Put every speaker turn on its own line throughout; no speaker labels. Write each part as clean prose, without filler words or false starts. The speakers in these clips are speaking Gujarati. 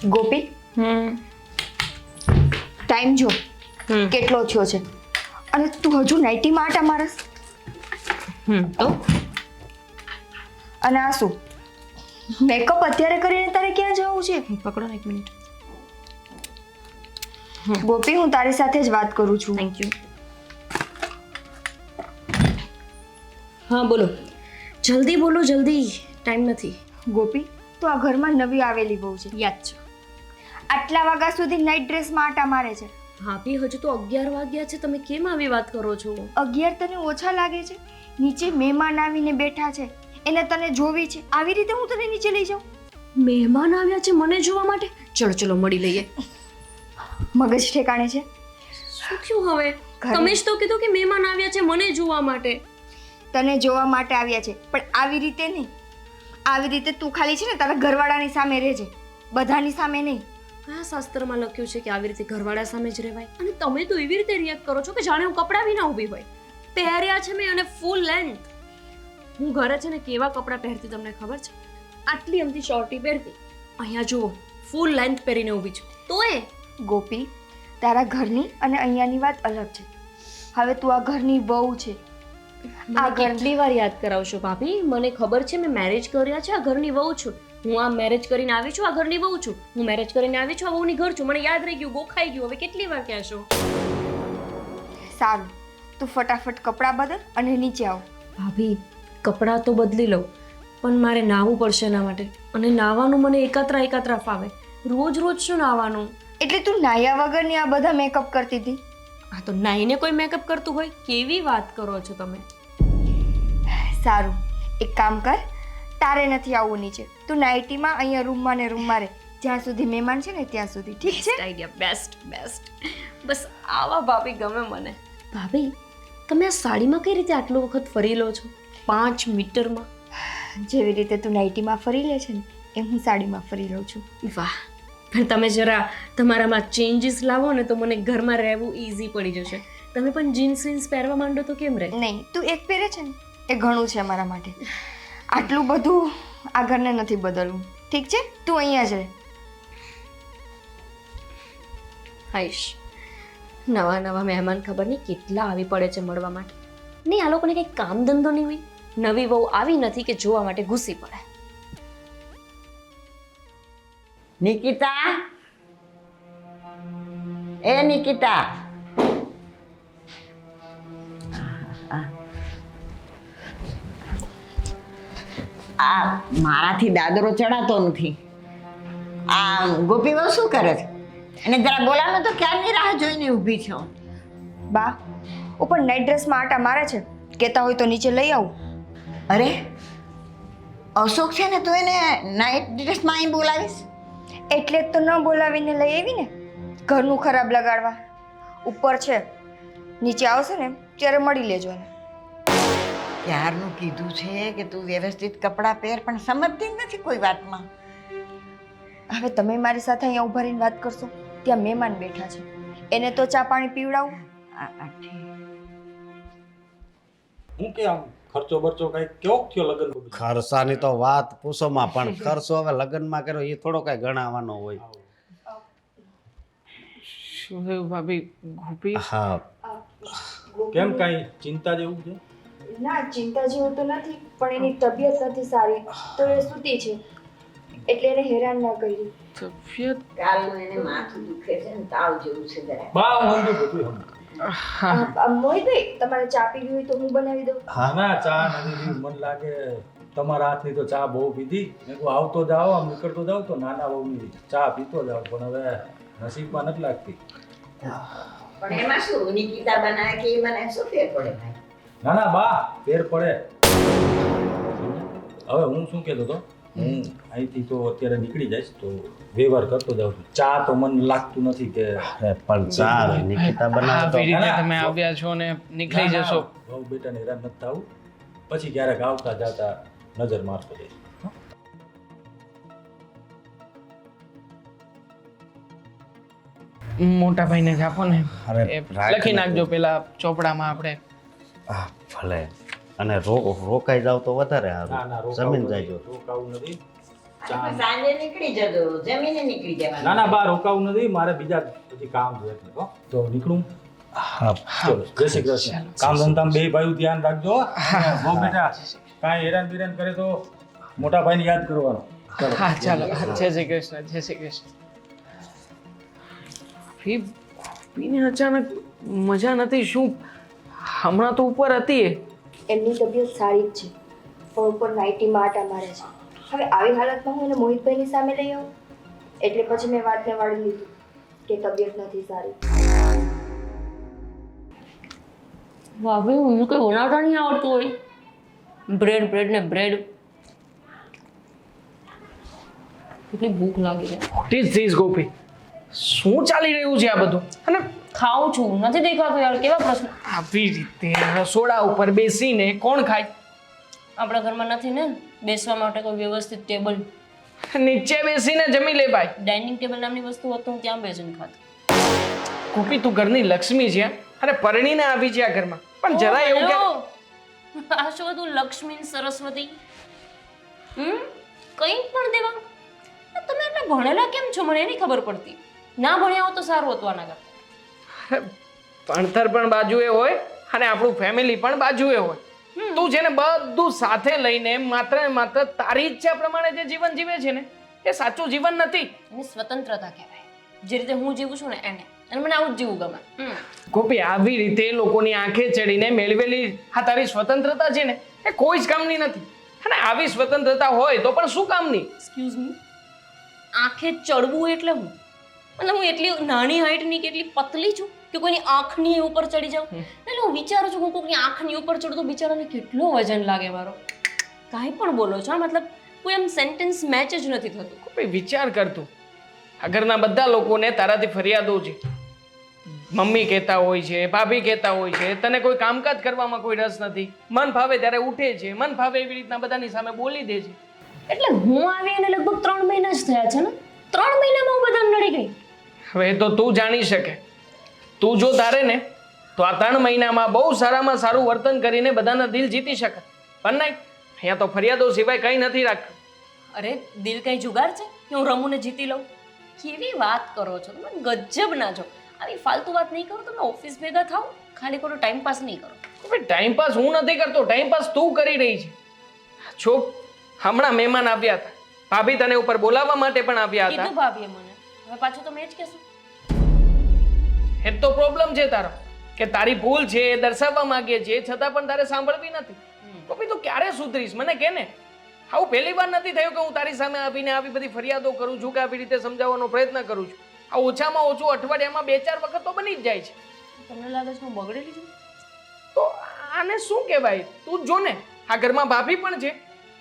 ગોપી ટાઈમ જો કેટલો થયો છે અને તું હજુ નાઇટીમાં આટા મારસ.
તો
અને આ શું મેકઅપ અત્યારે કરીને તારે ક્યાં જવું છે?
પકડો ને 1 મિનિટ.
ગોપી હું તારી સાથે જ વાત કરું છું.
Thank you. હા બોલો, જલ્દી બોલો, જલ્દી, ટાઈમ નથી.
ગોપી તું આ ઘરમાં નવી આવેલી બહુ છે.
યાદ છે.
આટલા વાગ્યા સુધી નાઇટ ડ્રેસમાં આટા મારે છે.
ભાભી હજુ તો 11 વાગ્યા છે, તમે કેમ આવી વાત કરો છો?
11 તને ઓછા લાગે છે? નીચે મહેમાન આવીને બેઠા છે, એને તને જોવી છે, આવી રીતે હું તને નીચે લઈ જાઉં?
મહેમાન આવ્યા છે મને જોવા માટે? ચલો ચલો મળી લઈએ.
મગજ ઠેકાણે છે?
શું થયું હવે? તમે જ તો કીધું કે મહેમાન આવ્યા છે મને જોવા માટે.
તને જોવા માટે આવ્યા છે, પણ આવી રીતે નહીં. આવી રીતે તું ખાલી છે ને તારા ઘરવાળાની સામે રહેજે, બધાની સામે નહીં.
કયા શાસ્ત્રમાં લખ્યું છે કે આવી રીતે ઘરવાળા સામે જ રહેવાય? અને તમે તો એવી રીતે રિએક્ટ કરો છો કે જાણે હું કપડાં વિના ઊભી હોય. પહેર્યા છે મેં અને ફૂલ લેન્થ. હું ઘરે છે ને કેવા કપડાં પહેરતી તમને ખબર છે? આટલી અમથી શોર્ટી પહેરતી, અહીંયા જુઓ ફૂલ લેન્થ પહેરીને ઊભી છું. તો એ
ગોપી તારા ઘરની અને અહીંયાની વાત અલગ છે. હવે તું આ ઘરની વહુ છે.
આ કેટલી વાર યાદ કરાવશો ભાભી? મને ખબર છે મેં મેરેજ કર્યા છે, આ ઘરની વહુ છું. હું આ મેરેજ કરીને આવી છું, આ ઘરની વહુ છું. હું મેરેજ કરીને આવી છું, આ વહુની ઘર છું. મને યાદ રહી ગયું, ગોખાઈ ગયું. હવે કેટલી વાર કહેશો?
સારું, તું ફટાફટ કપડાં બદલ અને નીચે આવ.
ભાભી કપડાં તો બદલી લઉં, પણ મારે નાહવું પડશે એના માટે. અને નાહવાનું મને એકાત્રા ફાવે. રોજ રોજ શું નાહવાનું?
એટલે તું નાયા વગરની આ બધા મેકઅપ કરતી હતી?
આ તો નાઈને કોઈ મેકઅપ કરતું હોય? કેવી વાત કરો છો તમે?
સારું, એક કામ કર, તારે નથી આવવું નીચે. તું નાઇટીમાં અહીંયા રૂમમાં ને રૂમમાં રહે, જ્યાં સુધી મહેમાન છે ને ત્યાં સુધી. ઠીક છે?
Idea, best best. બસ આવા ભાભી ગમે મને. ભાભી તમે આ સાડીમાં કઈ રીતે આટલો વખત ફરી લો છો? 5 મીટરમાં.
જેવી રીતે તું નાઇટીમાં ફરી લે છે ને એમ હું સાડીમાં ફરી લઉં છું.
વાહ, પણ તમે જરા તમારામાં ચેન્જીસ લાવો ને તો મને ઘરમાં રહેવું ઈઝી પડી જશે. તમે પણ જીન્સ વીન્સ પહેરવા માંડો તો કેમ રહે?
નહીં, તું એક પહેરે છે ને એ ઘણું છે મારા માટે. આટલું બધું આ ઘરને નથી બદલવું. ઠીક છે? તું અહીંયા જ રહે.
આઈશ. નવા નવા મહેમાન ખબર નહીં કેટલા આવી પડે છે મળવા માટે. નહીં આ લોકોને કંઈ કામ ધંધો નહીં હોય. નવી વહુ આવી નથી કે જોવા માટે ઘૂસી પડે.
નિકિતા, એ નિકિતા, આ મારાથી દાદરો ચડાતો નથી. આ ગોપી બહુ શું કરે છે? અને જરા બોલાવને તો ક્યારની રાહ જોઈને ઊભી છો.
બા ઉપર નાઇટ ડ્રેસમાં આટા મારે છે, કહેતા હોય તો નીચે લઈ આવું.
અરે અશોક છે ને, તું એને નાઇટ ડ્રેસમાં અહીં બોલાવીશ?
એટલે જ તો ન બોલાવીને લઈ આવી ને, ઘરનું ખરાબ લગાડવા. ઉપર છે, નીચે આવશે ને ત્યારે મળી લેજો એને.
ક્યારનું કીધું છે કે તું વ્યવસ્થિત કપડાં પહેર, પણ સમજતી નથી કોઈ વાતમાં.
હવે તમે મારી સાથે અહીંયા ઊભા રહીને વાત કરશો, ત્યાં મહેમાન બેઠા છે, એને તો ચા પાણી પીવડાવું.
હું કે આમ ખર્ચો બરચો કઈ કેવો થયો લગન બધું?
ખર્ચાની તો વાત પૂછોમાં, પણ ખર્ચો હવે લગ્નમાં કર્યો એ થોડો કઈ ગણાવવાનો હોય.
શું થયું ભાભી? ગોપી
હા,
કેમ કઈ ચિંતા જેવું છે?
ના, ચિંતા જેવું તો નથી, પણ એની તબિયત નથી સારી, તો એ સૂતી છે, એટલે એને હેરાન ના કરી.
તબિયત?
કાલનું એને માથું દુખે છે ને તાવ જેવું છે જરા.
બા હું સમજુ બધું સમજુ.
મોહિતભાઈ તમારે ચા પીવી હોય તો હું બનાવી દઉં.
હા ના, ચા નથી પીવી. મને લાગે તમારા હાથની તો ચા બહુ પીધી. મેં કહું આવતો જાઓ, આમ નીકળતો જાવ તો નાના બહુની ચા પીતો જાવ, પણ હવે નસીબમાં નથી લાગતી.
પણ એમાં શું, નિકિતા બનાવે કે એ બનાવે, શું ફેર પડે ભાઈ?
ના ના બા, ફેર પડે. હવે હું શું કહેતો હતો, હું અહીંથી તો અત્યારે નીકળી જઈશ તો વ્યવહાર કરતો જાઉં છું. ચા તો મને લાગતું નથી કે
અરે પણ ચાલ નિકિતા બનાવે તો
આવી રીતે તમે આવ્યા છો ને નીકળી જશો.
બહુ બેટાને હેરાન નથી થવું. પછી ક્યારેક આવતા જાતા નજર મારતો જઈશ.
મોટા ભાઈને જ આપો ને.
અરે
એ
રાખ
લખી
ને
નાખજો
તું.
પેલા ચોપડામાં આપણે.
હા ભલે. અને રોકાઈ જાવ તો વધારે
ના ના
સારું. જમીન
રોકાવું
જાય
નથી. રોકાવું નથી. ચા
સાંજે નીકળી જજો, જમીને નીકળી જવાનું.
ના ના બહાર રોકાવું નથી, મારે બીજા પછી કામ છે એટલે હો. તો નીકળું.
હા
ચલો જય શ્રી કૃષ્ણ. કામ ધંધામાં બે ભાઈઓ ધ્યાન રાખજો હો. અને બહુ બેટા કાંઈ હેરાન બિરાન કરે તો મોટા ભાઈને યાદ કરવાનો. ચલો.
હા ચાલો જય શ્રી કૃષ્ણ જય શ્રી કૃષ્ણ. પીને અચાનક મજા નથી શું? હમણાં તો ઉપર હતી એ.
એમની તબિયત સારી જ છે, પણ ઉપર નાઇટીમાં આટા મારે છે. હવે આવી હાલતમાં હું એને મોહિતભાઈની સામે લઈ આવું, એટલે પછી મેં વાતને વાળી લીધું કે તબિયત નથી સારી.
ભાભી હું કંઈ બનાવતા નહીં આવડતું હોય. બ્રેડ ને બ્રેડ. કેટલી ભૂખ લાગી છે.
વોટ ઇઝ ધીસ ગોપી? શું ચાલી રહ્યું છે આ બધું? અને
ખાઉં છું, નથી દેખાતું યાર, કેવા પ્રશ્ન.
આવી રીતે રસોડા ઉપર બેસીને કોણ ખાય?
આપણા ઘરમાં નથી ને બેસવા માટે કોઈ વ્યવસ્થિત ટેબલ.
નીચે બેસીને જમી લે ભાઈ.
ડાઇનિંગ ટેબલ નામની વસ્તુ હોત તો હું ત્યાં બેસીને ખાતો.
ગોપી તું ઘરની લક્ષ્મી છે અને પરણીને આવી છે આ ઘરમાં, પણ જરા એવું કે
આ શું હતું લક્ષ્મી સરસ્વતી? કંઈ પણ દેવા. તમે એટલે ભણેલા કેમ છો મને એની ખબર પડતી. ના ભણ્યા હો તો સારું હતું આના કરતા.
ભણતર પણ બાજુએ હોય અને આપણું ફેમિલી પણ બાજુએ હોય. તું છે ને બધું સાથે લઈને માત્ર ને માત્ર તારી ઈચ્છા પ્રમાણે જે જીવન જીવે છે ને એ સાચું જીવન નથી.
એની સ્વતંત્રતા કહેવાય. જે રીતે હું જીવું છું ને એને, અને મને આવું જ જીવવું ગમે.
ગોપી આવી રીતે લોકોની આંખે ચડીને મેળવેલી આ તારી સ્વતંત્રતા છે ને એ કોઈ જ કામની નથી. અને આવી સ્વતંત્રતા હોય તો પણ શું કામની?
એક્સક્યુઝ મી, આંખે ચડવું એટલે હું? મતલબ હું એટલી નાની હાઈટની કે એટલી પતલી છું કે કોઈની આંખની ઉપર ચડી જાઉં? એટલે હું વિચારું છું હું કોઈની આંખની ઉપર ચડું તો બિચારાને કેટલો વજન લાગે મારો. કાંઈ પણ બોલો છો, મતલબ કોઈ એમ સેન્ટેન્સ મેચ જ નથી થતું.
ગોપી વિચાર કરતું, આ ઘરના બધા લોકોને તારાથી ફરિયાદો છે. મમ્મી કહેતા હોય છે, ભાભી કહેતા હોય છે તને કોઈ કામકાજ કરવામાં કોઈ રસ નથી, મન ફાવે ત્યારે ઉઠે છે, મન ફાવે એવી રીતના બધાની સામે બોલી દે છે.
એટલે હું આવી અને લગભગ 3 મહિના જ થયા છે ને. 3 મહિનામાં હું બધાને નડી ગઈ.
હવે એ તો તું જાણી શકે. તું જો તારે ને તો આ 3 મહિનામાં બહુ સારામાં સારું વર્તન કરીને બધાના દિલ જીતી શકે, પણ નહીં, અહીંયા તો ફરિયાદો સિવાય કંઈ નથી રાખ્યું.
અરે દિલ કઈ જુગાર છે કે હું રમું ને જીતી લઉં? કેવી વાત કરો છો તમે, ગજબ ના છો. આવી ફાલતુ વાત નહીં કરો. તમે ઓફિસ ભેગા થાઓ, ખાલી ખોટો ટાઈમ પાસ નહીં કરો.
હવે ટાઈમ પાસ હું નથી કરતો, ટાઈમ પાસ તું કરી રહી છે. જો હમણાં મહેમાન આવ્યા હતા, ભાભી તને ઉપર બોલાવવા માટે પણ આવ્યા હતા.
કીધું ભાભીએ મને, હવે પાછું તમે જ કહેશો.
એ તો પ્રોબ્લેમ છે તારો કે તારી ભૂલ છે એ દર્શાવવા માંગે છે છતાં પણ તારે સાંભળવી નથી. તો ભાઈ તું ક્યારે સુધરીશ મને કે ને? આવું પહેલી વાર નથી થયું કે હું તારી સામે આવીને આવી બધી ફરિયાદો કરું છું કે આવી રીતે સમજાવવાનો પ્રયત્ન કરું છું. આ ઓછામાં ઓછું અઠવાડિયામાં 2-4 વખત તો બની જ જાય છે.
તમને લાગે છે હું બગડેલી છું?
તો આને શું કહેવાય? તું જો ને આ ઘરમાં ભાભી પણ છે,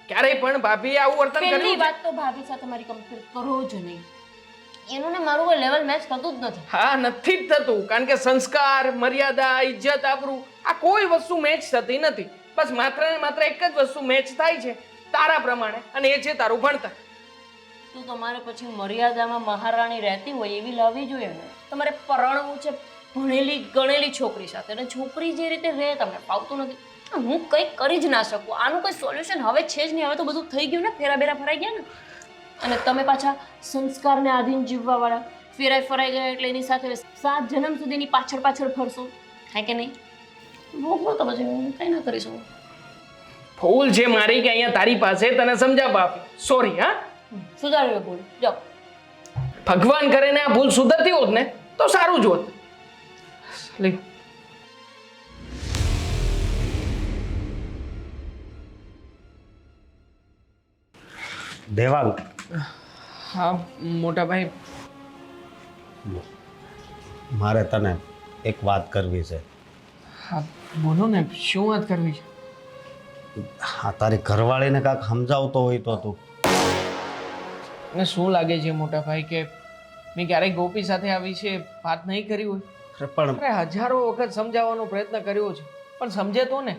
ક્યારેય પણ ભાભીએ આવું વર્તન
પહેલી
કર્યું છે?
વાત તો ભાભી સાથે મારી કમ્પેર કરો જ નહીં. એનું ને મારું કોઈ લેવલ મેચ થતું જ નથી.
હા, નથી જ થતું, કારણ કે સંસ્કાર, મર્યાદા, ઇજ્જત, આબરૂ આ કોઈ વસ્તુ મેચ થતી નથી. બસ માત્ર ને માત્ર એક જ વસ્તુ મેચ થાય છે તારા પ્રમાણે, અને એ છે તારું ભણતર.
તું તમારે પછી મર્યાદામાં મહારાણી રહેતી હોય એવી લાવવી જોઈએ ને. તમારે પરણવું છે ભણેલી ગણેલી છોકરી સાથે, અને છોકરી જે રીતે રહે તમને ફાવતું નથી. હું કંઈક કરી જ ના શકું. આનું કોઈ સોલ્યુશન હવે છે જ નહીં. હવે તો બધું થઈ ગયું ને, ફેરા બેરા ફરાઈ ગયા ને. અને તમે પાછા સંસ્કારને આધીન જીવવાવાળા ફેરાઈ ફરાઈ ગયા એટલે એની સાથે 7 જન્મ સુધીની પાછળ પાછળ ફરશો, થાય કે નહીં? ભોગવો તો પછી હું કંઈ ના કરી શકું.
ભૂલ છે મારી કે અહીંયા તારી પાસે તને સમજાવવા આપી. સોરી. હા,
સુધારવી ભૂલ. જાઓ.
ભગવાન કરે ને આ ભૂલ સુધરતી હોત ને તો સારું જ હોત. લે.
દેવાંગ,
હા મોટા ભાઈ.
મારે તને એક વાત કરવી છે.
હા બોલો ને, શું વાત કરવી છે?
હા, તારી ઘરવાળીને કાંઈક સમજાવતો હોય તો તું.
મને શું લાગે છે મોટા ભાઈ કે મેં ક્યારેય ગોપી સાથે આવી છે વાત નહીં કરી હોય?
અરે પણ
અરે હજારો વખત સમજાવવાનો પ્રયત્ન કર્યો છે પણ સમજે તો ને.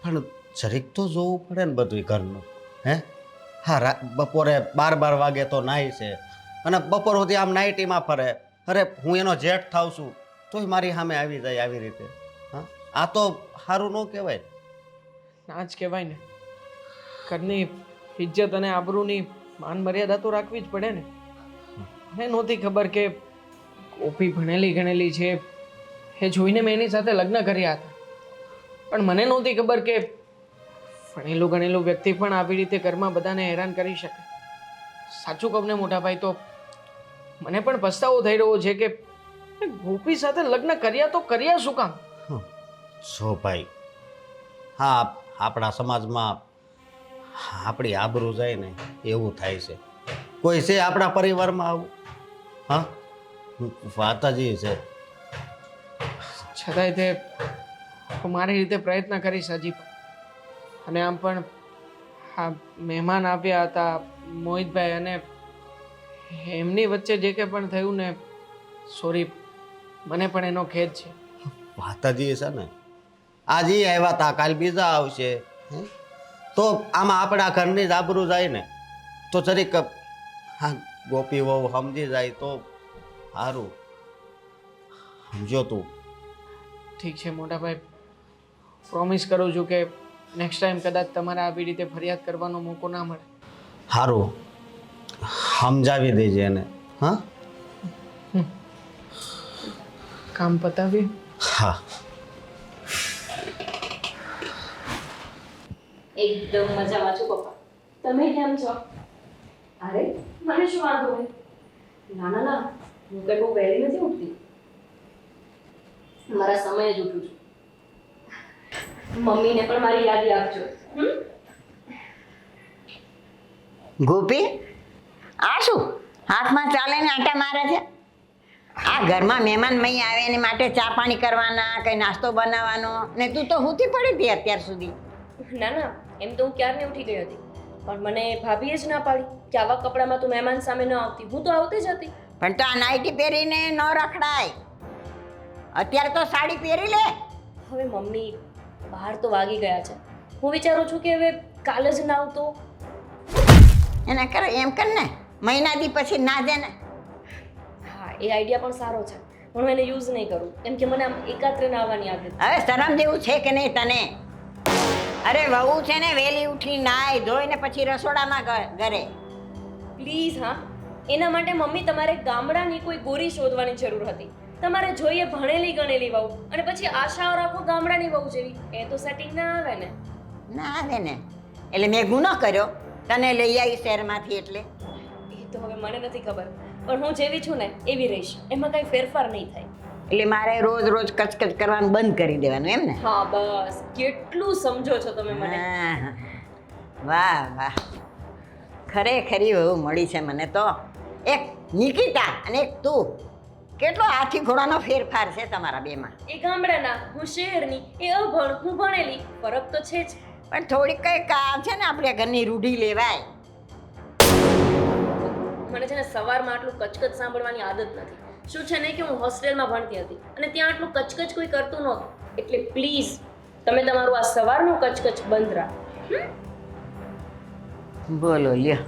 પણ જરીક તો જોવું પડે ને બધું ઘરનું. હે હા, બપોરે 12 વાગે તો નાહી છે અને બપોર સુધી આમ નાઇટીમાં ફરે. અરે હું એનો જેઠ થાવ છું તોય મારી સામે આવી જાય આવી રીતે. હા, આ તો સારું ન કહેવાય.
ના જ કહેવાય ને. ઘરની ઇજ્જત અને આબરૂની માન મર્યાદા તો રાખવી જ પડે ને. મને નહોતી ખબર કે ગોપી ભણેલી ગણેલી છે. એ જોઈને મેં એની સાથે લગ્ન કર્યા હતા. પણ મને નહોતી ખબર કે ભણેલું ગણેલું વ્યક્તિ પણ આવી રીતે ઘરમાં બધાને હેરાન કરી શકે. સાચું કહું ને મોટા ભાઈ, તો મને પણ પસ્તાવો થઈ રહ્યો છે કે ગોપી સાથે લગ્ન કર્યા તો કર્યા શું કામ?
જો ભાઈ, હા, આપણા સમાજમાં આપણી આબરૂ જાય ને એવું થાય છે. કોઈ છે આપણા પરિવારમાં આવું? હા, વાત જ એ છે.
છતાંય તે હું મારી રીતે પ્રયત્ન કરીશ હજી પણ. અને આમ પણ હા, મહેમાન આવ્યા હતા મોહિતભાઈ, અને એમની વચ્ચે જે કંઈ પણ થયું ને, સોરી, મને પણ એનો ખેદ છે.
વાત જ એ છે ને, આજે આવ્યા હતા, કાલ બીજા આવશે. તો આમાં આપણા ઘરની જ આબરૂ જાય ને. તો જરીક હા, ગોપી વહુ સમજી જાય તો સારું. સમજો તું?
ઠીક છે મોટાભાઈ, પ્રોમિસ કરું છું કે નેક્સ્ટ ટાઈમ કદાચ તમારે આવી રીતે ફરિયાદ કરવાનો મોકો ના મળે.
સારું, સમજાવી દેજે એને. હા,
કામ પતાવી.
હા.
એકદમ મજામાં છું પપ્પા. તમે કેમ છો? અરે મને શું વાંધો હોય? ના ના ના, હું કઈ બહુ વહેલી નથી ઉઠતી. મારા સમયે જ ઉઠું છું. મમ્મીને પણ મારી યાદી આપજો.
ગોપી, આ શું હાથમાં ચાલે ને આટા મારે છે? આ ઘરમાં મહેમાન મહી આવે એની માટે ચા પાણી કરવાના, કઈ નાસ્તો બનાવવાનો, ને તું તો હુતી પડી હતી અત્યાર સુધી.
ના ના, એમ તો હું ક્યારની ઉઠી ગઈ હતી, પણ મને ભાભીએ જ ના પાડી કે આવા કપડામાં તું મહેમાન સામે ન આવતી. હું તો આવતી જ હતી.
પણ તો આ નાઈટી પહેરીને ન રખડાય. અત્યારે તો સાડી પહેરી લે.
હવે મમ્મી, બહાર તો વાગી ગયા છે. હું વિચારું છું કે હવે કાલે જ ના આવતો.
એને કરે એમ કર ને, મહિના દી પછી ના દે ને.
હા, એ આઈડિયા પણ સારો છે, પણ હું એને યુઝ નહીં કરું, કેમ કે મને આમ એકાત્રે નાવાની આદત છે.
હવે શરમ જેવું છે કે નહીં તને? અરે વહુ છે ને વહેલી ઉઠી નાય ધોઈને પછી રસોડામાં ઘરે.
પ્લીઝ હા, એના માટે મમ્મી તમારે ગામડાની કોઈ ગોરી શોધવાની જરૂર હતી. તમારે જોઈએ ભણેલી ગણેલી વહુ, અને પછી આશાઓ રાખો ગામડાની વહુ જેવી. એ તો સેટિંગ ના આવે ને.
ના આવે ને, એટલે મેં ગુનો કર્યો તને લઈ આવી શહેરમાંથી એટલે.
એ તો હવે મને નથી ખબર, પણ હું જેવી છું ને એવી રહીશ, એમાં કઈ ફેરફાર નહીં થાય.
એટલે મારે રોજ રોજ કચકચ કરવાનું બંધ કરી દેવાનું એમ ને?
હા બસ, કેટલું સમજો છો તમે મને.
હા. વાહ વાહ, ખરેખરી વહુ મળી છે મને તો. એક નિકિતા અને એક તું, કેટલો હાથી ઘોડાનો ફેરફાર છે તમારા બેમાં.
એ ગામડાના, હું શહેરની. એ અભણ, હું ભણેલી. ફરક તો છે જ.
પણ થોડીક કંઈક આ છે ને આપણે ઘરની રૂઢી લેવાય.
મને છે ને સવારમાં આટલું કચકચ સાંભળવાની આદત નથી. શું છે ને કે હું હોસ્ટેલમાં ભણતી હતી અને ત્યાં આટલું કચકચ કોઈ કરતું નહોતું. એટલે પ્લીઝ તમે તમારું આ સવારનું કચકચ બંધ રાખો.
બોલો લ્યો,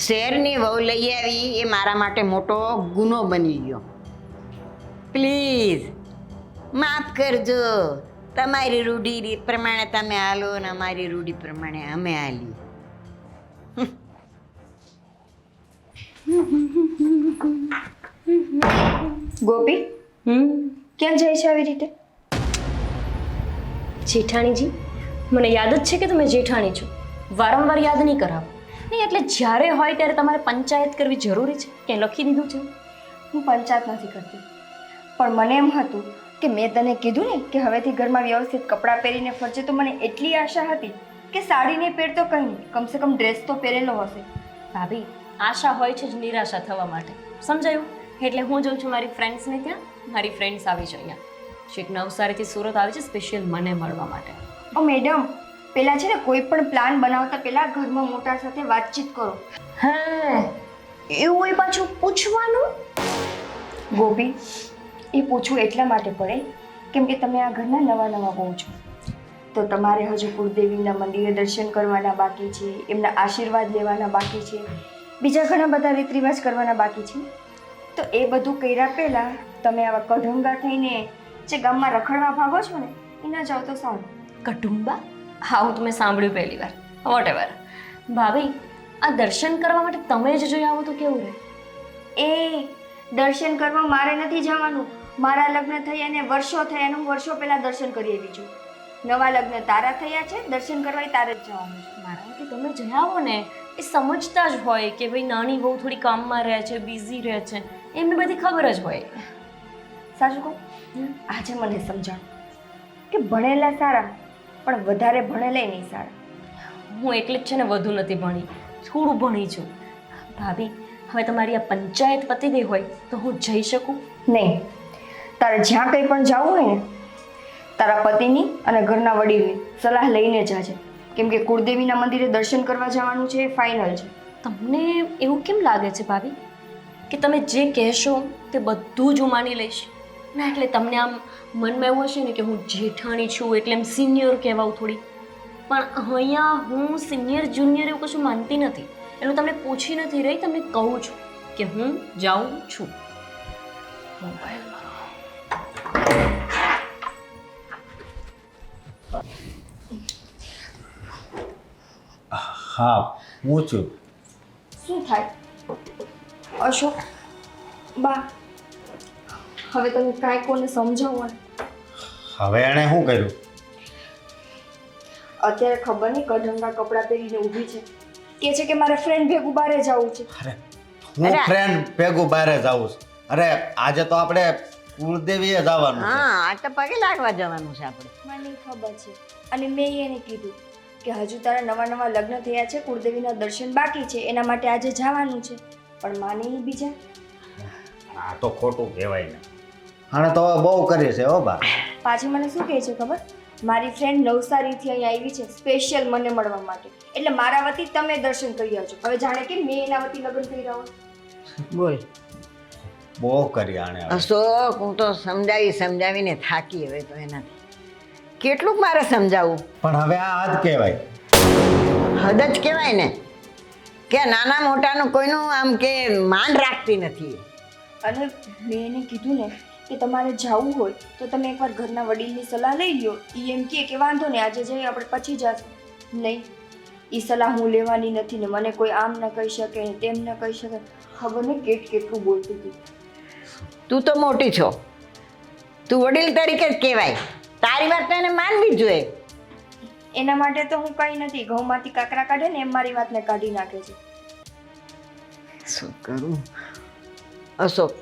શહેરની વહુ લઈ આવી એ મારા માટે મોટો ગુનો બની ગયો. પ્લીઝ માફ કરજો. તમારી રૂઢી પ્રમાણે તમે હાલો ને અમારી રૂઢી પ્રમાણે અમે હાલીએ.
ગોપી, ક્યાં જાય છે આવી રીતે?
જેઠાણીજી, મને યાદ જ છે કે તમે જેઠાણી છો. વારંવાર યાદ નહીં કરાવો. નહીં એટલે જ્યારે હોય ત્યારે તમારે પંચાયત કરવી જરૂરી છે. ક્યાંય લખી દીધું છે?
હું પંચાયત નથી કરતી, પણ મને એમ હતું કે મેં તને કીધું ને કે હવેથી ઘરમાં વ્યવસ્થિત કપડાં પહેરીને ફરજે, તો મને એટલી આશા હતી કે સાડી નહીં પહેરતો કંઈ નહીં, કમસે કમ ડ્રેસ તો પહેરેલો હશે.
ભાભી, આશા હોય છે જ નિરાશા થવા માટે, સમજાયું? એટલે હું જાઉં છું મારી ફ્રેન્ડ્સને ત્યાં. મારી ફ્રેન્ડ્સ આવી છે અહીંયા. શેખ નવસારીથી સુરત આવી છે સ્પેશિયલ મને મળવા માટે.
ઓ મેડમ, પહેલાં છે ને કોઈ પણ પ્લાન બનાવતા પહેલાં ઘરમાં મોટા સાથે વાતચીત કરો.
હા, એવું હોય પાછું પૂછવાનું?
ગોપી, એ પૂછવું એટલા માટે પડે કેમ કે તમે આ ઘરના નવા નવા બહુ છો, તો તમારે હજુ કુળદેવીના મંદિરે દર્શન કરવાના બાકી છે, એમના આશીર્વાદ લેવાના બાકી છે, બીજા ઘણા બધા રીત રિવાજ કરવાના બાકી છે. તો એ બધું કર્યા પહેલાં તમે આવા કઢંગા થઈને જે ગામમાં રખડવા ભાગો છો ને એ ના જાઓ તો સારું.
કટુંબા? હા, હું તમે સાંભળ્યું પહેલી વાર. Whatever. ભાભી, આ દર્શન કરવા માટે તમે જ જઈ આવો તો કેવું રહે?
એ દર્શન કરવા મારે નથી જવાનું. મારા લગ્ન થયા અને વર્ષો થયા અને હું વર્ષો પહેલા દર્શન કરી આવી છું. નવા લગ્ન તારા થયા છે, દર્શન કરવા તારે જ જવાનું છે.
મારાથી તમે જઈ આવો ને, એ સમજતા જ હોય કે ભાઈ નાની બહુ થોડી કામમાં રહે છે, બિઝી રહે છે, એમને બધી ખબર જ હોય.
સાચું કહું, આજે મને સમજાણ કે ભણેલા સારા પણ વધારે ભણેલા નહીં સારા.
હું એકલી જ છે ને વધુ નથી ભણી, થોડું ભણી છું. ભાભી, હવે તમારી આ પંચાયત પતી ગઈ હોય તો હું જઈ શકું?
નહીં, તારે જ્યાં કંઈ પણ જવું હોય ને તારા પતિની અને ઘરના વડીલની સલાહ લઈને જાજે, કેમ કે કુળદેવીના મંદિરે દર્શન કરવા જવાનું છે, એ ફાઇનલ છે.
તમને એવું કેમ લાગે છે ભાભી કે તમે જે કહેશો તે બધું જ હું માની લઈશ? ના, એટલે તમને આમ મનમાં એવું હશે ને કે હું જેઠાણી છું એટલે એમ સિનિયર કહેવાઉં થોડી, પણ અહીંયા હું સિનિયર જુનિયર એવું કશું માનતી નથી. એટલે તમને પૂછી નથી રહી, તમને કહું છું કે હું જાઉં છું. મોબાઈલ
હા, હું છું.
શું થાય અશોક બા? હવે તમે કાંઈ કોને સમજાવો ને.
હવે એણે શું કર્યું?
અત્યારે ખબર નહીં કઢંગા કપડાં પહેરીને ઊભી છે, કે છે કે મારે ફ્રેન્ડ ભેગું બહાર જવું છે.
અરે હું ફ્રેન્ડ ભેગું બહાર જાઉં છું. અરે આજે તો આપણે કુળદેવીએ જવાનું છે.
હા, આ તો પગે લાગવા જવાનું છે આપણે.
મને ખબર છે, અને મેં એને કીધું કે હજુ તારા નવા નવા લગ્ન થયા છે, કુળદેવીના દર્શન બાકી છે, એના માટે આજે જવાનું છે. પણ માને નહીં બીજા.
આ તો ખોટું કહેવાય ને. આણે તો હવે બહુ કરી છે હો બા.
પાછી મને શું કહે છે ખબર? મારી ફ્રેન્ડ નવસારીથી અહીંયા આવી છે સ્પેશિયલ મને મળવા માટે, એટલે મારા વતી તમે દર્શન કરી આવજો. હવે જાણે કે મેં એના વતી લગ્ન કરી રહ્યો.
બોલ
બહુ કરી આણે હવે.
અશોક, હું તો સમજાવીને થાકી હવે તો એનાથી. કેટલુંક મારે સમજાવવું?
પણ હવે આ હદ કહેવાય.
હદ જ કહેવાય ને કે નાના મોટાનું કોઈનું આમ કે માન રાખતી નથી.
અને મેં એને કીધું ને કે તમારે જવું હોય તો તમે એકવાર ઘરના વડીલની સલાહ લઈ લ્યો. એ એમ કે વાંધો ને આજે જઈએ આપણે પછી જશું. નહીં, એ સલાહ હું લેવાની નથી ને મને કોઈ આમ ન કહી શકે ને તેમ ન કહી શકે. ખબર ને કેટલું બોલતી હતી.
તું તો મોટી છો, તું વડીલ તરીકે જ કહેવાય. તારી વાત તો એને માનવી જ જોઈએ.
એના માટે તો હું કંઈ નથી, ઘઉંમાંથી કાકરા કાઢે ને એમ મારી વાતને કાઢી નાખે છે.
શું કરું અશોક?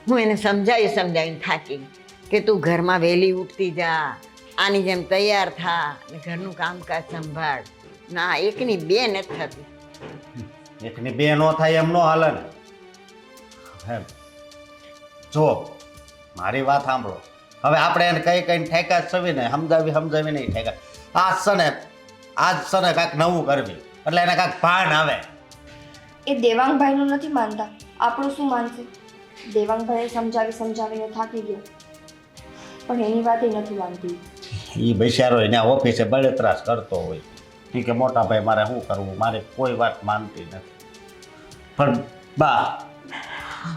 હું એને સમજાવીને થાકી કે તું ઘરમાં વહેલી ઉઠતી જા, આની જેમ તૈયાર થા ને ઘરનું કામકાજ સંભાળ. ના, એકની બે નથી થતી.
એકની બે નો થાય એમ નો હાલે ને. હે જો મારી વાત સાંભળો. હવે આપણે એને કઈ ઠેકા સવીને સમજાવી નહીં ઠેકા. આજ સને કાંઈક નવું કરવી એટલે એને કાંઈક ભાન આવે.
એ દેવાંગભાઈનું નથી માનતા, આપણું શું માનશે? દેવાંગભાઈએ સમજાવીને થાકી ગયો, પણ એની વાત એ નથી માનતી.
એ બિચારો એના ઓફિસે બળતરાશ કરતો હોય. ઠીક કે મોટા ભાઈ મારે શું કરવું, મારે કોઈ વાત માનતી નથી. પણ બા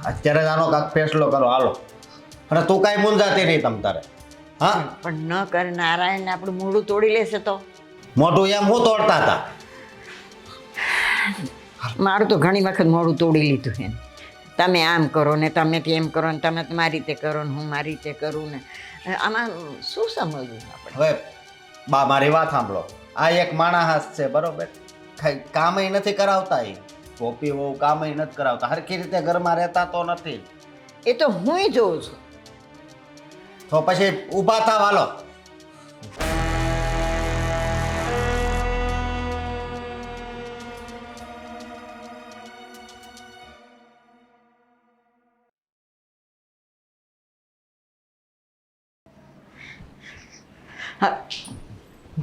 અત્યારે આનો કાંઈક ફેસલો કરો હાલો. અને તું કાંઈ મૂંઝાતી નહીં તમ તારે. હા,
પણ ન કરે નારાયણ આપણું મોઢું તોડી લેશે તો?
મોઢું એમ હું તોડતા હતા.
મારું તો ઘણી વખત મોઢું તોડી લીધું એને. તમે આમ કરો ને તમે તેમ કરો ને તમે તમારી રીતે કરો ને હું મારી રીતે કરું ને. આમાં શું સમજવું આપણે?
હવે બા મારી વાત સાંભળો. આ એક માણસ છે બરોબર, કામય નથી કરાવતા. એ ગોપી બહુ કામય નથી કરાવતા, હરખી રીતે ઘરમાં રહેતા તો નથી.
એ તો હુંય જોઉં છું.
તો પછી ઊભા થાવ હાલો.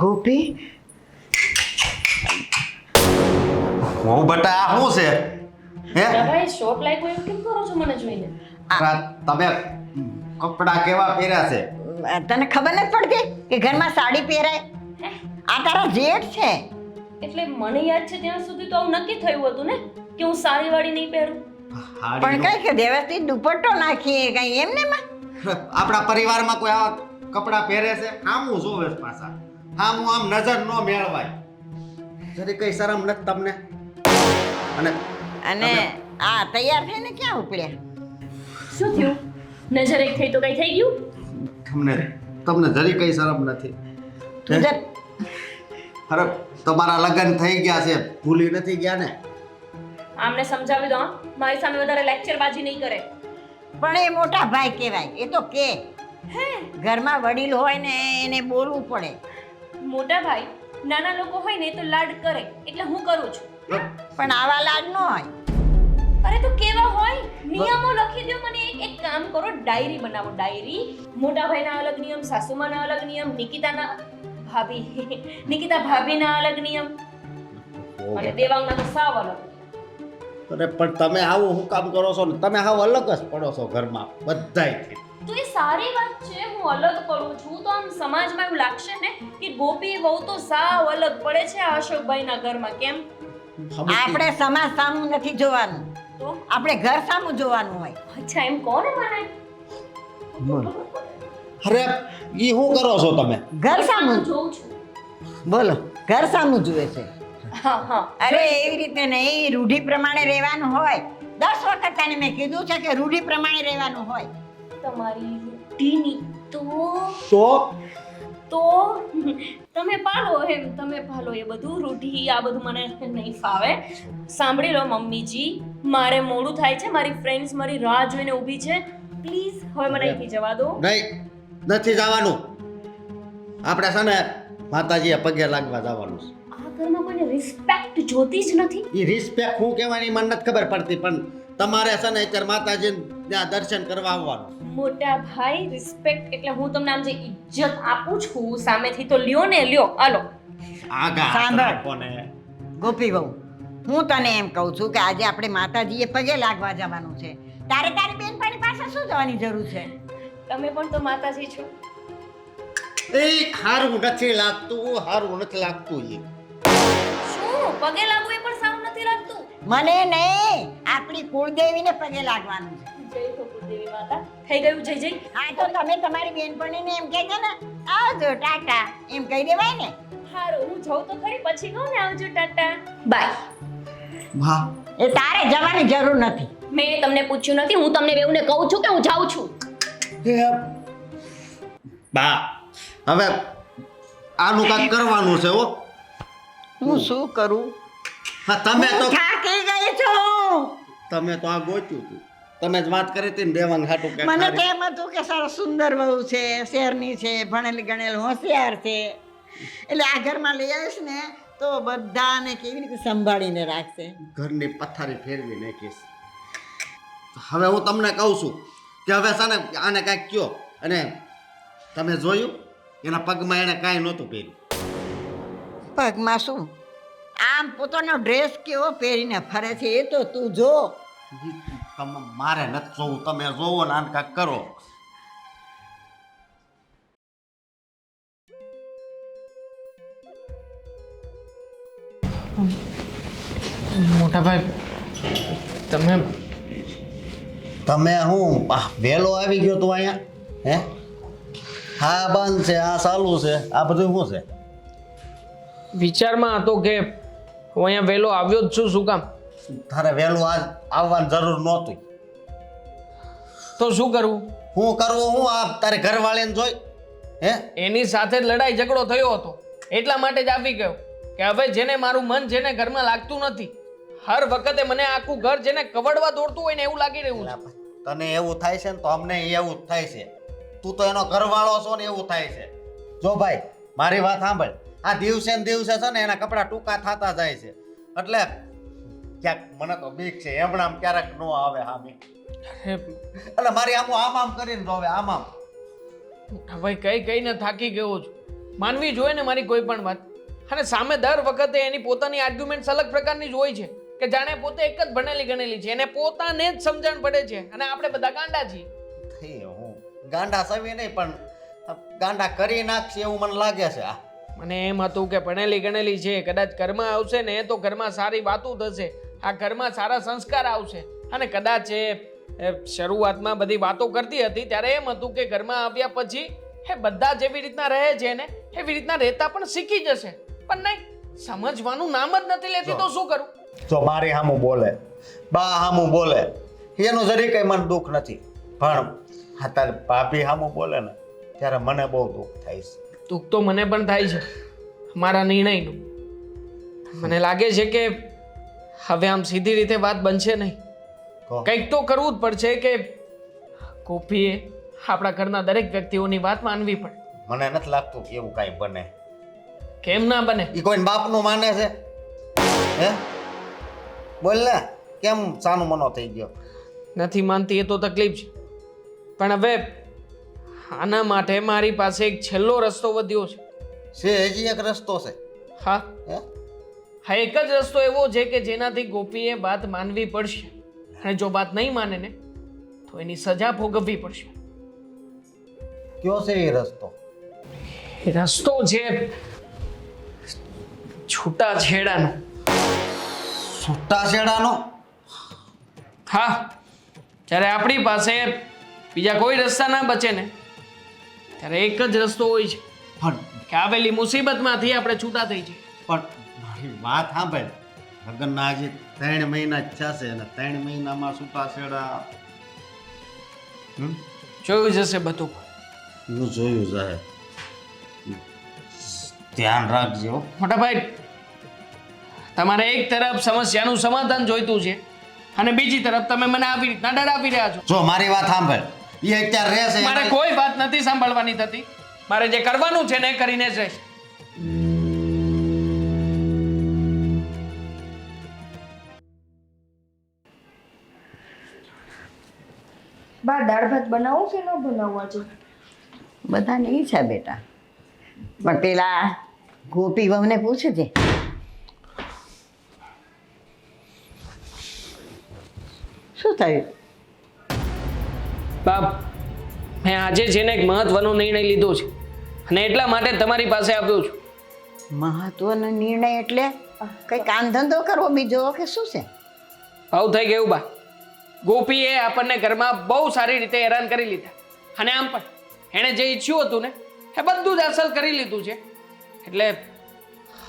ગોપી,
હું બટા આ શું છે હે?
ભાઈ શોર્ટ લાગ્યો એવું કેમ કરો છો મને જોઈને?
તમે કપડા કેવા પહેર્યા છે?
તને ખબર નથી પડતી કે ઘરમાં સાડી પહેરાય? આ તારા જેઠ છે.
એટલે મને યાદ છે ત્યાં સુધી તો આવું નક્કી થયું હતું ને કે હું સાડી વાળી નહીં પહેરું.
પણ કઈ કે વ્યવસ્થિત દુપટ્ટો નાખીએ કઈ એમને
આપણા પરિવારમાં કોઈ આવા કપડા પહેરે છે? આમું જોવે છે પાછા. આમ નજર નો મેળવાય. જરી કઈ શરમ નથી તમને? અને
અને આ તૈયાર થઈને ક્યાં ઉપડ્યા?
શું થયું? નજર એક થઈ તો કઈ થઈ ગયું?
તમને જરી કઈ શરમ નથી.
તું જ
અરે તમારા લગ્ન થઈ ગયા છે, ભૂલી નથી ગયા ને?
આમને સમજાવી દો, મારી સામે વધારે લેક્ચરબાજી નહીં કરે.
પણ એ મોટા ભાઈ કહેવાય, એ તો કે ઘરમાં વડીલ હોય ને એને બોલવું પડે.
મોટા ભાઈ નાના લોકો હોય ને તો લાડ કરે, એટલે હું કરું છું.
પણ આવા લાડ ન હોય.
અરે તો કેવા હોય? નિયમો લખી દો મને. એક કામ કરો, ડાયરી બનાવો. ડાયરી, મોટા ભાઈના અલગ નિયમ, સાસુમાના અલગ નિયમ, નિકિતા ભાભીના અલગ નિયમ અને દેવાંગના તો સાવ અલગ.
અરે પણ તમે આવું શું કામ કરો છો ને? તમે હાવ અલગ જ પડો છો ઘરમાં બધાયથી.
તો એ સારી વાત છે, હું અલગ પડું છું તો આમ સમાજમાં એવું લાગશે ને કે ગોપી બહુ તો સાવ અલગ પડે છે આ અશોકભાઈના ઘરમાં. કેમ?
આપણે સમાજ સામું નથી જોવાનું,
તો
આપણે ઘર સામું જોવાનું હોય.
અચ્છા, એમ કોને મને?
અરે ઈ શું કરો છો તમે?
ઘર સામું
જોઉં છું.
બોલો, ઘર સામું જુએ છે.
હા હા.
અરે એવી રીતે નહીં, રૂઢિ પ્રમાણે રહેવાનું હોય. 10 વખત તને મેં કીધું છે કે રૂઢિ પ્રમાણે રહેવાનું હોય.
તમારી રૂટીની તો તમે પાલો એમ, તમે પાલો એ બધું રૂઢિ, આ બધું મને નહીં ફાવે. સાંભળી લો મમ્મીજી, મારે મોડું થાય છે, મારી ફ્રેન્ડ્સ મારી રાહ જોઈને ઊભી છે. પ્લીઝ હવે મને અહીંથી જવા દો.
નહીં, નથી જવાનું. આપણે છે ને માતાજીએ પગે લાગવા જવાનું છે.
આ ઘરમાં કોઈને રિસ્પેક્ટ જોતી જ નથી.
એ રિસ્પેક્ટ શું કહેવાની મને નથી ખબર પડતી, પણ તમારે છે ને અત્યારે માતાજી ત્યાં દર્શન કરવા આવવાનું.
મોટા ભાઈ, રિસ્પેક્ટ એટલે હું તમને આમ જે ઇજ્જત આપું છું સામેથી તો લ્યો ને, લ્યો. હાલો.
આગા
સાંભળ.
કોને
ગોપી બહુ, હું તને એમ કહું છું કે આજે આપણે માતાજીએ પગે લાગવા જવાનું છે. તારે તારી બેનપણી પાસે શું જવાની જરૂર છે?
તમે પણ તો માતાજી છો.
એ હારું નથી લાગતું, હારું નથી લાગતું. એ
શું પગે લાગવું એ પણ સારું નથી લાગતું?
મને નહીં, આપણી કુળદેવીને પગે લાગવાનું છે.
જય હો કુળદેવી માતા. થઈ ગયું જય જય.
હા તો તમે તમારી બેનપણીને એમ કહેજો ને, આવજો ટાટા એમ કહી દેવાય ને.
હારું, હું જઉં તો ખરી, પછી કહું ને આવજો ટાટા બાય.
હા,
એ તારે જવાની જરૂર નથી.
મેં તમને પૂછ્યું નથી, હું તમને બેઉને કહું છું કે હું જાઉં છું.
બા હવે આનું કાંઈક કરવાનું છે. હો,
હું શું કરું?
હા તમે તો
થાકી ગઈ છું.
તમે તો આ ગોચ્યું હતું. તમે જ વાત કરી હતી ને દેવાંગ હાટું કે
મને તો એમ હતું કે સારો સુંદર વહુ છે, શેરની છે, ભણેલી ગણેલ હોશિયાર છે, એટલે આ ઘરમાં લઈ આવીશ ને તો બધાને કેવી રીતે સંભાળીને રાખશે.
ઘરની પથારી ફેરવી નાખીશ. હવે હું તમને કહું છું કે હવે છે ને આને કાંઈક કયો. અને તમે જોયું એના પગમાં એને કાંઈ નહોતું પહેર્યું.
પગમાં શું? આમ પોતાનો ડ્રેસ કેવો પહેરીને ફરે છે એ તો તું જો.
મારે નથી જોવું, તમે જોવો ને આને કાંઈક કરો.
મોટા ભાઈ, તમે
હું વહેલો આવી ગયો તું અહીંયા? હે, હા બંધ છે, આ ચાલુ છે, આ બધું શું છે?
વિચારમાં હતો કે હું અહીંયા વહેલો આવ્યો જ છું. શું કામ?
તારે વહેલું આજ આવવાની જરૂર નહોતી.
તો શું કરવું?
હું કરવું? હું આ તારે ઘરવાળીને જોઈ હે
એની સાથે જ લડાઈ ઝઘડો થયો હતો, એટલા માટે જ આવી ગયો કે હવે જેને મારું મન જેને ઘરમાં લાગતું નથી, હર વખતે મને આખું ઘર જેને કવડવા દોડતું હોય ને એવું લાગી રહ્યું છે.
તને એવું થાય છે ને તો અમને એવું જ થાય છે. તું તો એનો ઘરવાળો છો ને એવું થાય છે. જો ભાઈ મારી વાત સાંભળ, આ દિવસે ને દિવસે છે ને એના કપડાં ટૂંકા થતા જાય છે, એટલે ક્યાંક મને તો બીક છે. એમણામ ક્યારેક ન આવે હામી, એટલે મારી આમ કરીને જોવે આમ.
હવે કઈને થાકી ગયો છું. માનવી જોઈએ ને મારી કોઈ પણ વાત, અને સામે દર વખતે એની પોતાની આર્ગ્યુમેન્ટ્સ અલગ પ્રકારની જ હોય છે કે જાણે પોતે એક જ ભણેલી ગણેલી છે, એને પોતાને જ સમજણ પડે છે અને આપણે બધા ગાંડા છીએ.
હું ગાંડા સવી નહીં પણ ગાંડા કરી નાખશે એવું મને લાગે છે.
મને એમ હતું કે ભણેલી ગણેલી છે, કદાચ ઘરમાં આવશે ને તો ઘરમાં સારી વાતો થશે, આ ઘરમાં સારા સંસ્કાર આવશે. અને કદાચ એ શરૂઆતમાં બધી વાતો કરતી હતી ત્યારે એમ હતું કે ઘરમાં આવ્યા પછી એ બધા જેવી રીતના રહે છે ને એવી રીતના રહેતા પણ શીખી જશે, પણ નહીં, સમજવાનું નામ જ નથી લેતી તો શું કરું?
જો મારી સામું બોલે, બા સામું બોલે, એનું જરી કંઈ મને દુઃખ નથી, પણ આ તારી ભાભી સામું બોલે ને ત્યારે મને બહુ દુઃખ થાય છે.
દુઃખ તો મને પણ થાય છે મારા નિર્ણયનું. મને લાગે છે કે હવે આમ સીધી રીતે વાત બનશે નહીં.
તો
કંઈક તો કરવું જ પડશે કે ગોપીએ આપણા ઘરના દરેક વ્યક્તિઓની વાત માનવી પડે.
મને નથી લાગતું કે એવું કાંઈ બને.
કેમ ના બને?
એ કોઈ બાપનું માને છે? હે બોલ ને, કેમ સાનું મનો થઈ ગયો?
નથી માનતી એ તો તકલીફ છે, પણ હવે આના માટે મારી પાસે એક છેલ્લો રસ્તો વધ્યો છે.
હજી એક રસ્તો છે?
હા,
હે
હા, એક જ રસ્તો એવો છે કે જેનાથી ગોપીએ વાત માનવી પડશે, અને જો વાત નહીં માને ને તો એની સજા ભોગવવી પડશે.
કયો છે એ રસ્તો?
એ રસ્તો છે છૂટાછેડાનો.
છૂટાછેડાનો?
હા, જ્યારે આપણી પાસે બીજા કોઈ રસ્તા ના બચે ને ત્યારે એક જ રસ્તો હોય છે
પણ
કે આવેલી મુસીબતમાંથી આપણે છૂટા થઈ જઈએ.
પણ મારી વાત સાંભળ, લગ્નના હજી 3 મહિના જ થશે અને 3 મહિનામાં છૂટાછેડા
જોયું જશે બધું.
હું જોયું છે. ધ્યાન રાખજો.
મોટા ભાઈ, તમારે એક તરફ સમસ્યાનું સમાધાન જોઈતું છે અને બીજી તરફ તમે મને આવી રીતના ડરાવી રહ્યા છો.
જો મારી વાત સાંભળ, એ અત્યારે રહેશે.
મારે કોઈ વાત નથી સાંભળવાની થતી. મારે જે કરવાનું છે ને એ કરીને જ રહીશ.
બા દાળ ભાત બનાવો કે ન બનાવવા છે?
બધાની ઈચ્છા બેટા, પણ પેલા ગોપી વહુને પૂછજે. શું થયું?
બાપ, મેં આજે છે ને એક મહત્વનો નિર્ણય લીધો છે અને એટલા માટે તમારી પાસે આવ્યો છું.
મહત્વનો નિર્ણય એટલે કઈ કામ ધંધો કરવો બીજો કે શું છે?
ભાવ થઈ ગયું બા. ગોપીએ આપણને ઘરમાં બહુ સારી રીતે હેરાન કરી લીધા અને આમ પણ એણે જે ઈચ્છ્યું હતું ને એ બધું જ હાંસલ કરી લીધું છે. એટલે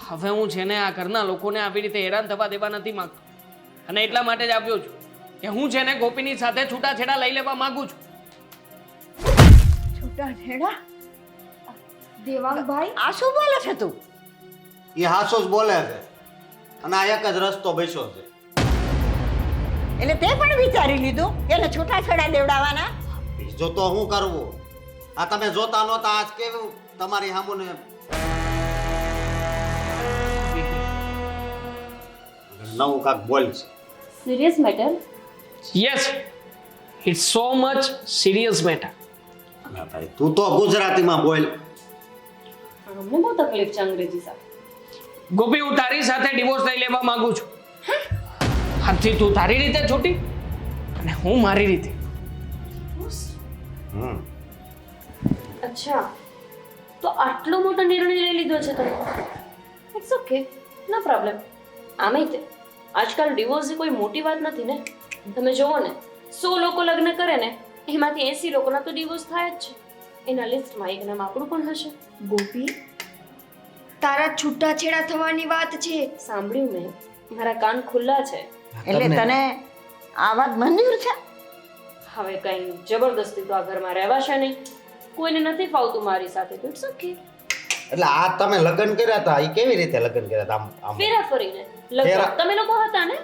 હવે હું છે ને આ ઘરના લોકોને આવી રીતે હેરાન થવા દેવા નથી માંગતો અને એટલા માટે જ આવ્યો છું કે હું છે ને ગોપીની સાથે છૂટાછેડા લઈ લેવા માંગુ છું.
છૂટાછેડા?
દેવાંગભાઈ,
આ શું બોલે છે તું?
એ હાસો જ બોલે છે અને આ એક જ રસ્તો બેસ્યો છે.
એટલે તે પણ વિચારી લીધું કે એને છૂટાછેડા દેવડાવવાના?
બીજો તો શું કરવું? આ તમે જોતા નહોતા આજ કેવું તમારી સામુને નવું કાક બોલ છે.
Serious matter?
Yes, it's so much serious matter.
ના ભાઈ, તું તો ગુજરાતીમાં બોલ.
અમને બહુ તકલીફ છે અંગ્રેજી સાથે.
ગોપી, હું તારી સાથે ડિવોર્સ લઈ લેવા માંગુ છું. આજથી તું તારી રીતે છૂટી અને હું મારી રીતે.
અચ્છા, તો આટલો મોટો નિર્ણય લઈ લીધો છે તમે? It's okay, no problem. આમે તે આજકાલ ડિવોર્સ કોઈ મોટી વાત નથી ને. તમે જોવો ને, 100 લોકો લગ્ન કરે ને એમાંથી 80 લોકોના તો ડિવોર્સ થાય જ છે. એના લિસ્ટમાં એક નામ આપણું પણ હશે.
ગોપી, તારા છૂટાછેડા થવાની વાત છે.
સાંભળ્યું મેં, મારા કાન ખુલ્લા છે.
એટલે તને આ વાત મંજૂર છે?
હવે કઈ જબરદસ્તી તો આ ઘરમાં રહેવાશે નહીં. કોઈને નથી ફાવતું મારી સાથે તો ઇટ્સ ઓકે.
એટલે આ તમે લગ્ન કર્યા હતા, એ કેવી રીતે લગ્ન કર્યા હતા? આમ
ફેરા ફરીને લગ્ન
ફેરા-
તમે લોકો હતા ને?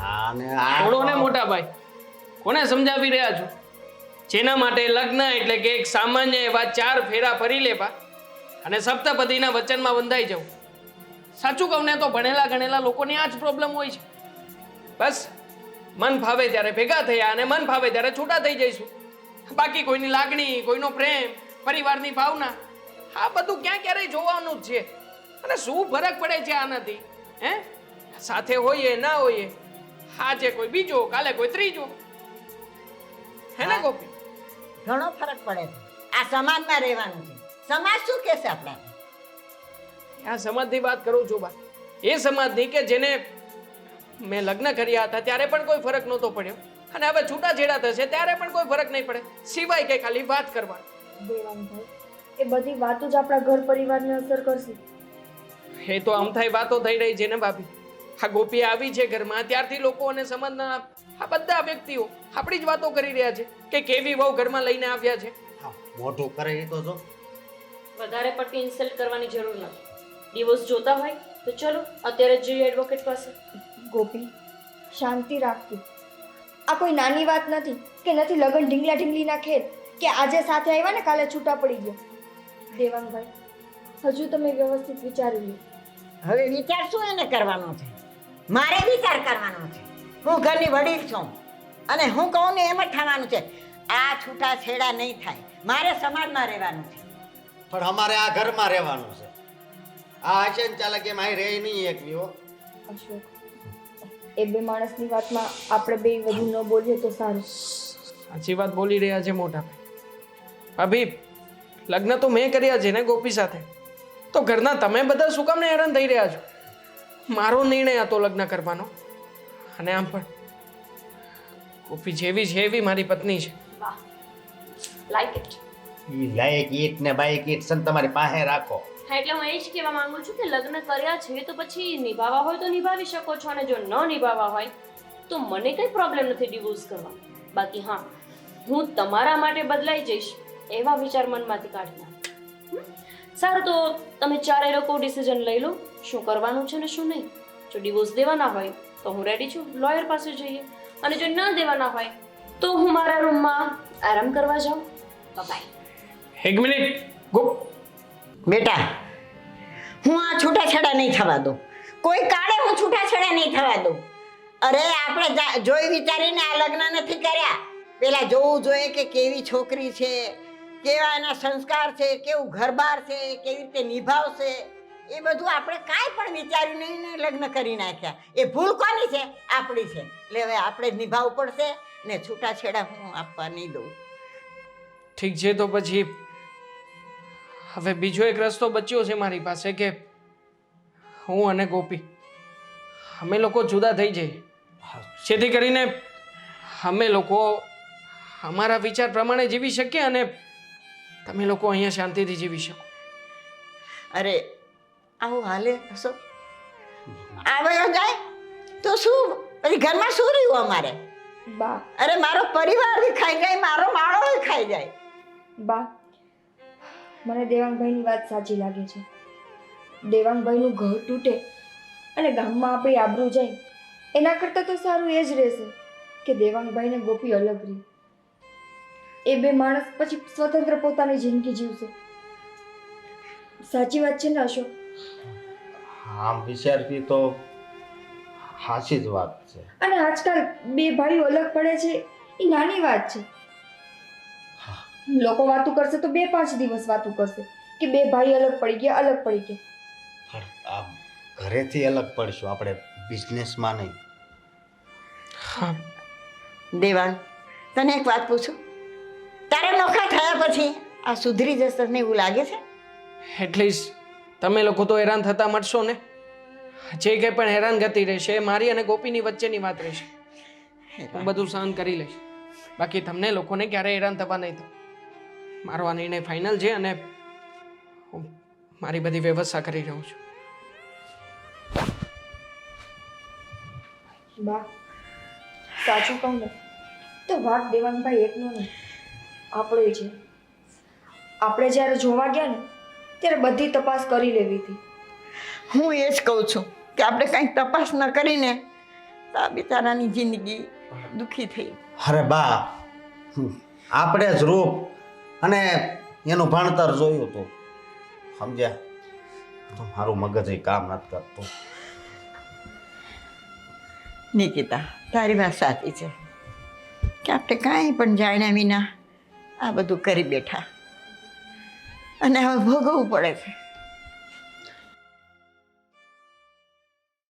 આને આ
છોડો ને મોટા ભાઈ, કોને સમજાવી રહ્યા છો? જેના માટે લગ્ન એટલે કે એક સામાન્ય એવા 4 ફેરા ફરી લેવા અને સપ્તપદીના વચનમાં બંધાઈ જવું. સાચું કહું ને તો ભણેલા ગણેલા લોકોને આ જ પ્રોબ્લેમ હોય છે. બસ મન ફાવે ત્યારે ભેગા થયા અને મન ફાવે ત્યારે છૂટા થઈ જઈશું. બાકી કોઈની લાગણી, કોઈનો પ્રેમ, પરિવારની ભાવના, આ બધું ક્યાં ક્યારેય જોવાનું જ છે. અને શું ફરક પડે છે આનાથી? હે, સાથે હોઈએ ના હોઈએ, આજે કોઈ બીજો, કાલે કોઈ ત્રીજો. હે ને ગોપી?
ઘણો ફરક પડે છે. આ સમાજમાં રહેવાનું છે. સમાજ શું કહેશે આપણે?
આ સમાજની વાત કરું છું બા. એ સમાજની કે જેને મેં લગ્ન કર્યા હતા ત્યારે પણ કોઈ ફરક નહોતો પડ્યો અને હવે છૂટાછેડા થશે ત્યારે પણ કોઈ ફરક નહીં પડે, સિવાય કે ખાલી વાત કરવા.
દેવાંગભાઈ, એ બધી વાતો જ આપણા ઘર પરિવારને અસર કરશે.
એ તો આમ થાય વાતો થઈ રહી છે ને ભાભી. આ ગોપી આવી છે ઘરમાં ત્યારથી લોકો અને સમાજના આ બધા વ્યક્તિઓ આપણી જ વાતો કરી રહ્યા છે કે કેવી વહુ ઘરમાં લઈને આવ્યા છે.
હા, મોઢું કરે એ તો જો.
વધારે પડતી ઇન્સલ્ટ કરવાની જરૂર નથી. ડિવોર્સ જોતા હોય તો ચલો અત્યારે જ જઈએ એડવોકેટ પાસે.
ગોપી શાંતિ રાખતી. આ કોઈ નાની વાત નથી કે નથી લગન ઢીંગલા ઢીંગલીના ખેલ કે આજે સાથે આવ્યા ને કાલે છૂટા પડી ગયા. દેવાંગભાઈ, હજુ તમે વ્યવસ્થિત વિચારી લો.
હવે વિચાર શું એને કરવાનો છે? મારે વિચાર કરવાનો છે. હું ઘરની વડીલ છું અને હું કહું ને એમ જ થવાનું છે. આ છૂટાછેડા નહીં થાય. મારે સમાજમાં રહેવાનું છે.
પણ અમારે આ ઘરમાં રહેવાનું છે. આ હશે ને ચાલે કે મારી રહી નહીં એકવી હો.
અશોક, એ બે માણસની વાતમાં આપણે બે વધુ ન બોલીએ તો સારું.
સાચી વાત બોલી રહ્યા છે મોટા ભાઈ. લગ્ન તો મેં કર્યા છે ને ગોપી સાથે, તો ઘરના તમે બધા શું કામ ને હેરાન થઈ રહ્યા છો? મારો નિર્ણય હતો લગ્ન કરવાનો. અને આમ પણ ગોપી જેવી છે એવી મારી પત્ની છે.
વાહ, લાઈક ઇટ.
ઈ લાયક ઈટ ને બાઈક ઈટ સન તમારી પાસે રાખો.
હા, એટલે હું એ જ કહેવા માંગુ છું કે લગ્ન કર્યા છે તો પછી નિભાવવા હોય તો નિભાવી શકો છો, અને જો ન નિભાવવા હોય તો મને કંઈ પ્રોબ્લેમ નથી ડિવોર્સ કરવા. બાકી હા, હું તમારા માટે બદલાઈ જઈશ એવા વિચાર મનમાંથી કાઢી નાખ. સારું, તો તમે ચારે લોકો ડિસિઝન લઈ લો શું કરવાનું છે ને શું નહીં. જો ડિવોર્સ દેવાના હોય તો હું રેડી છું, લોયર પાસે જઈએ. અને જો ન દેવાના હોય તો હું મારા રૂમમાં આરામ કરવા જાઉં. બાય.
એક મિનિટ ગો.
બેટા, હું આ છૂટાછેડા નહીં થવા દઉં. કોઈ કાળે હું છૂટાછેડા નહીં થવા દઉં. અરે આપણે જોઈ વિચારીને આ લગ્ન નથી કર્યા. પેલા જોવું જોઈએ કે કેવી છોકરી છે, કેવા એના સંસ્કાર છે, કેવું ઘરબાર છે, કેવી રીતે નિભાવશે. એ બધું આપણે કાંઈ પણ વિચાર્યું નહીં ને લગ્ન કરી નાખ્યા. એ ભૂલ કોની છે? આપણી છે. એટલે હવે આપણે જ નિભાવવું પડશે ને છૂટાછેડા હું આપવા નહીં દઉં.
ઠીક છે, તો પછી હવે બીજો એક રસ્તો બચ્યો છે મારી પાસે કે હું અને ગોપી અમે લોકો જુદા થઈ જઈએ, જેથી કરીને અમે લોકો અમારા વિચાર પ્રમાણે જીવી શકીએ અને તમે લોકો અહીંયા શાંતિથી જીવી શકો.
અરે આવું હાલે હશો? આવે જાય તો શું પછી ઘરમાં શું રહ્યું અમારે?
બા,
અરે મારો પરિવાર ખાઈ જાય, મારો માળો ખાઈ જાય.
બા, મને દેવાંગભાઈની વાત સાચી લાગે છે. દેવાંગભાઈનું ઘર તૂટે અને ગામમાં આપણી આબરૂ જાય એના કરતાં તો સારું એ જ રહેશે કે દેવાંગભાઈને ગોપી અલગ રહી. એ બે માણસ પછી સ્વતંત્ર પોતાની જિંદગી જીવશે. સાચી વાત છે ને અશોક?
આમ વિચારતી તો સાચી જ વાત છે.
અને આજકાલ બે ભાઈઓ અલગ પડે છે એ નાની વાત છે. લોકો વાતું કરશે તો 2-5 દિવસ વાતું કરશે કે બે ભાઈ અલગ પડી ગયા, અલગ પડી ગયા.
પણ આ ઘરેથી અલગ પડશું આપણે, બિઝનેસમાં નહીં.
હા
દેવાંગ, તને એક વાત પૂછું. તારા નોખા થયા પછી આ સુધરી જશે ને એવું લાગે છે?
એટલીસ્ટ તમે લોકો તો હેરાન થતા મળશો ને. જે કંઈ પણ હેરાનગતિ રહેશે એ મારી અને ગોપીની વચ્ચેની વાત રહેશે. હું બધું સહન કરી લઈશ. બાકી તમને લોકોને ક્યારેય હેરાન થવા નહીં થાય. મારો આ નિર્ણય ફાઇનલ છે અને હું મારી બધી વ્યવસ્થા કરી રહ્યો છું.
બા, સાચું કહું ને તો વાઘ દેવાંગભાઈ એકનો નહીં, આપણો છે. આપણે જ્યારે જોવા ગયા ને ત્યારે બધી તપાસ કરી લેવી હતી.
હું એ જ કહું છું કે આપણે કંઈક તપાસ ન કરીને તો આ બિચારાની જિંદગી દુઃખી થઈ.
અરે બા, આપણે જ રૂપ અને એનું ભણતર જોયું હતું, સમજ્યા? તો મારું મગજ એ કામ નથી કરતું.
નિકિતા, તારી વાત સાચી છે કે આપણે કાંઈ પણ જાણ્યા વિના આ બધું કરી બેઠા અને હવે ભોગવવું પડે છે.